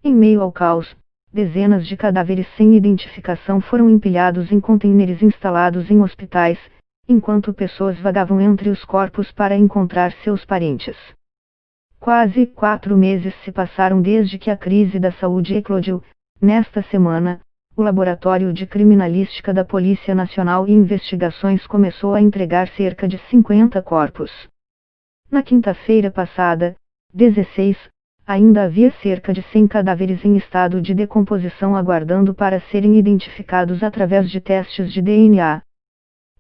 Em meio ao caos, dezenas de cadáveres sem identificação foram empilhados em contêineres instalados em hospitais, enquanto pessoas vagavam entre os corpos para encontrar seus parentes. Quase 4 meses se passaram desde que a crise da saúde eclodiu. Nesta semana, o Laboratório de Criminalística da Polícia Nacional e Investigações começou a entregar cerca de 50 corpos. Na quinta-feira passada, 16, ainda havia cerca de 100 cadáveres em estado de decomposição aguardando para serem identificados através de testes de DNA.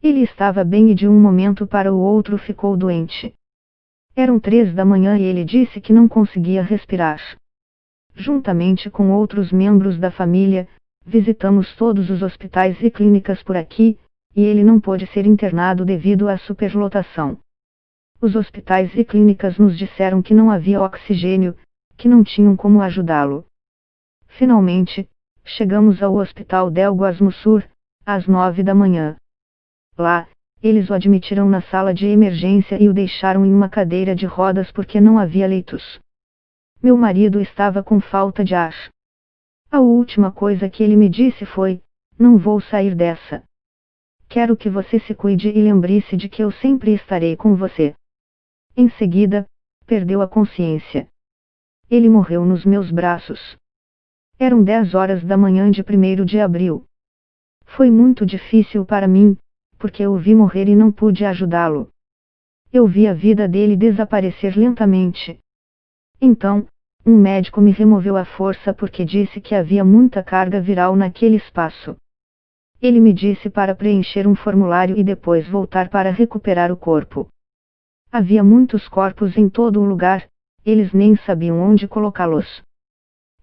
Ele estava bem e de um momento para o outro ficou doente. Eram 3 da manhã e ele disse que não conseguia respirar. Juntamente com outros membros da família, visitamos todos os hospitais e clínicas por aqui, e ele não pôde ser internado devido à superlotação. Os hospitais e clínicas nos disseram que não havia oxigênio, que não tinham como ajudá-lo. Finalmente, chegamos ao Hospital Del Guasmo Sur, às 9 da manhã. Lá, eles o admitiram na sala de emergência e o deixaram em uma cadeira de rodas porque não havia leitos. Meu marido estava com falta de ar. A última coisa que ele me disse foi: não vou sair dessa. Quero que você se cuide e lembre-se de que eu sempre estarei com você. Em seguida, perdeu a consciência. Ele morreu nos meus braços. Eram 10 horas da manhã de 1º de abril. Foi muito difícil para mim, porque eu o vi morrer e não pude ajudá-lo. Eu vi a vida dele desaparecer lentamente. Então, um médico me removeu à força porque disse que havia muita carga viral naquele espaço. Ele me disse para preencher um formulário e depois voltar para recuperar o corpo. Havia muitos corpos em todo o lugar, eles nem sabiam onde colocá-los.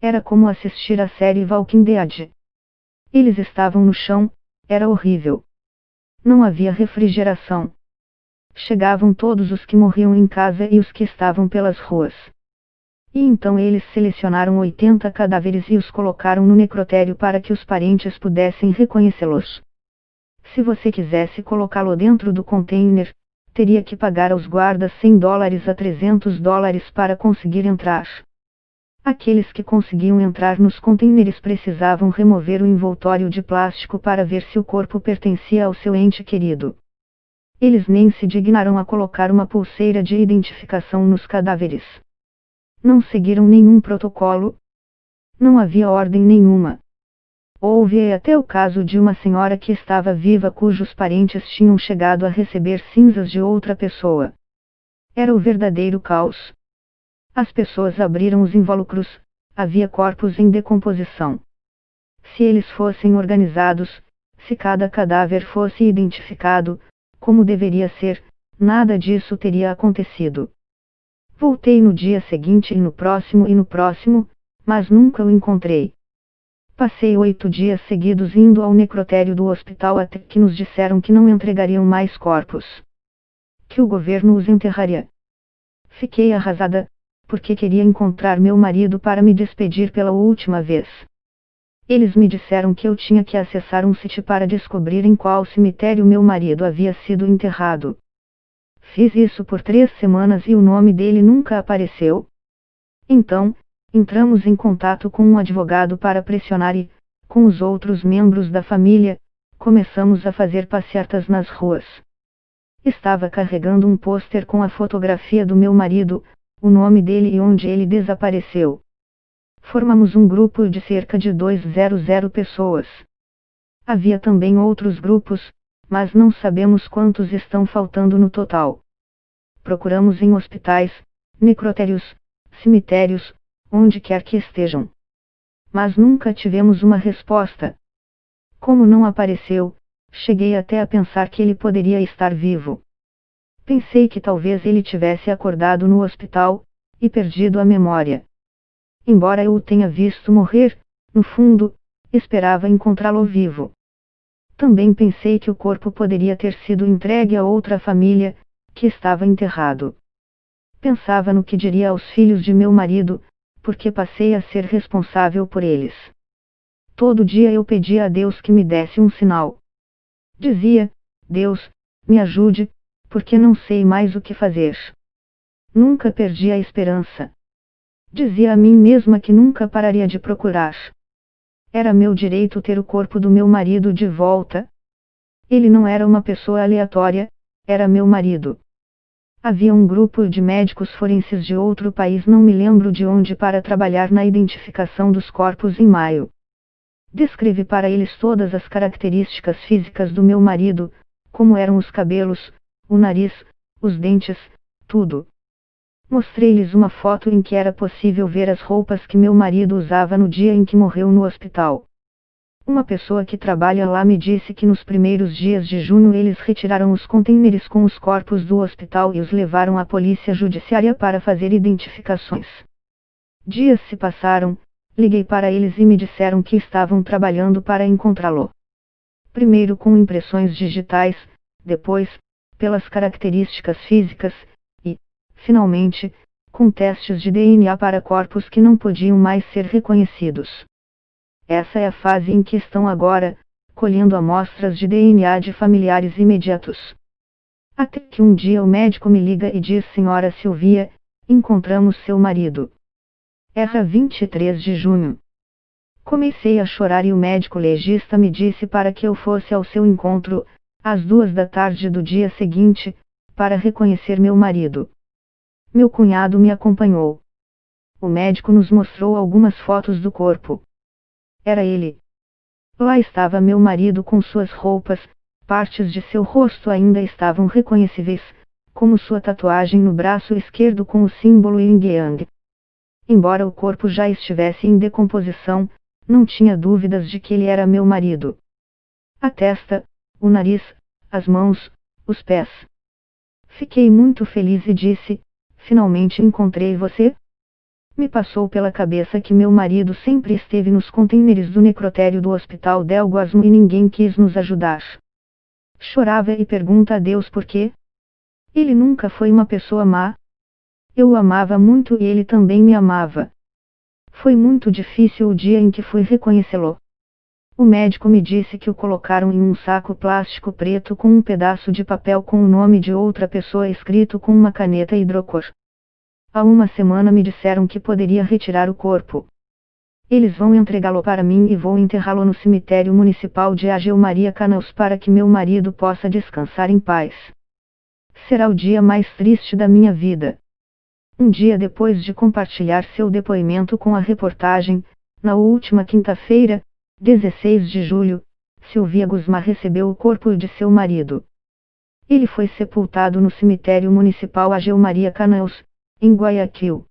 Era como assistir a série Walking Dead. Eles estavam no chão, era horrível. Não havia refrigeração. Chegavam todos os que morriam em casa e os que estavam pelas ruas. E então eles selecionaram 80 cadáveres e os colocaram no necrotério para que os parentes pudessem reconhecê-los. Se você quisesse colocá-lo dentro do container, teria que pagar aos guardas $100 a $300 para conseguir entrar. Aqueles que conseguiam entrar nos containers precisavam remover o envoltório de plástico para ver se o corpo pertencia ao seu ente querido. Eles nem se dignaram a colocar uma pulseira de identificação nos cadáveres. Não seguiram nenhum protocolo. Não havia ordem nenhuma. Houve até o caso de uma senhora que estava viva cujos parentes tinham chegado a receber cinzas de outra pessoa. Era o verdadeiro caos. As pessoas abriram os invólucros, havia corpos em decomposição. Se eles fossem organizados, se cada cadáver fosse identificado, como deveria ser, nada disso teria acontecido. Voltei no dia seguinte e no próximo, mas nunca o encontrei. Passei 8 dias seguidos indo ao necrotério do hospital até que nos disseram que não entregariam mais corpos. Que o governo os enterraria. Fiquei arrasada, porque queria encontrar meu marido para me despedir pela última vez. Eles me disseram que eu tinha que acessar um site para descobrir em qual cemitério meu marido havia sido enterrado. Fiz isso por 3 semanas e o nome dele nunca apareceu. Então, entramos em contato com um advogado para pressionar e, com os outros membros da família, começamos a fazer passeatas nas ruas. Estava carregando um pôster com a fotografia do meu marido, o nome dele e onde ele desapareceu. Formamos um grupo de cerca de 200 pessoas. Havia também outros grupos, mas não sabemos quantos estão faltando no total. Procuramos em hospitais, necrotérios, cemitérios, onde quer que estejam. Mas nunca tivemos uma resposta. Como não apareceu, cheguei até a pensar que ele poderia estar vivo. Pensei que talvez ele tivesse acordado no hospital, e perdido a memória. Embora eu o tenha visto morrer, no fundo, esperava encontrá-lo vivo. Também pensei que o corpo poderia ter sido entregue a outra família, que estava enterrado. Pensava no que diria aos filhos de meu marido, porque passei a ser responsável por eles. Todo dia eu pedia a Deus que me desse um sinal. Dizia: Deus, me ajude, porque não sei mais o que fazer. Nunca perdi a esperança. Dizia a mim mesma que nunca pararia de procurar. Era meu direito ter o corpo do meu marido de volta. Ele não era uma pessoa aleatória, era meu marido. Havia um grupo de médicos forenses de outro país, não me lembro de onde, para trabalhar na identificação dos corpos em maio. Descrevi para eles todas as características físicas do meu marido, como eram os cabelos, o nariz, os dentes, tudo. Mostrei-lhes uma foto em que era possível ver as roupas que meu marido usava no dia em que morreu no hospital. Uma pessoa que trabalha lá me disse que nos primeiros dias de junho eles retiraram os contêineres com os corpos do hospital e os levaram à polícia judiciária para fazer identificações. Dias se passaram, liguei para eles e me disseram que estavam trabalhando para encontrá-lo. Primeiro com impressões digitais, depois, pelas características físicas, e, finalmente, com testes de DNA para corpos que não podiam mais ser reconhecidos. Essa é a fase em que estão agora, colhendo amostras de DNA de familiares imediatos. Até que um dia o médico me liga e diz: Senhora Silvia, encontramos seu marido. Era 23 de junho. Comecei a chorar e o médico legista me disse para que eu fosse ao seu encontro, às 2 da tarde do dia seguinte, para reconhecer meu marido. Meu cunhado me acompanhou. O médico nos mostrou algumas fotos do corpo. Era ele. Lá estava meu marido com suas roupas, partes de seu rosto ainda estavam reconhecíveis, como sua tatuagem no braço esquerdo com o símbolo Yin Yang. Embora o corpo já estivesse em decomposição, não tinha dúvidas de que ele era meu marido. A testa, o nariz, as mãos, os pés. Fiquei muito feliz e disse: finalmente encontrei você? Me passou pela cabeça que meu marido sempre esteve nos contêineres do necrotério do Hospital Del Guasmo e ninguém quis nos ajudar. Chorava e pergunta a Deus por quê. Ele nunca foi uma pessoa má. Eu o amava muito e ele também me amava. Foi muito difícil o dia em que fui reconhecê-lo. O médico me disse que o colocaram em um saco plástico preto com um pedaço de papel com o nome de outra pessoa escrito com uma caneta hidrocor. Há uma semana me disseram que poderia retirar o corpo. Eles vão entregá-lo para mim e vou enterrá-lo no cemitério municipal de Ageu Maria Canaus para que meu marido possa descansar em paz. Será o dia mais triste da minha vida. Um dia depois de compartilhar seu depoimento com a reportagem, na última quinta-feira, 16 de julho, Silvia Guzmán recebeu o corpo de seu marido. Ele foi sepultado no cemitério municipal Ageu Maria Canaus, em Guayaquil.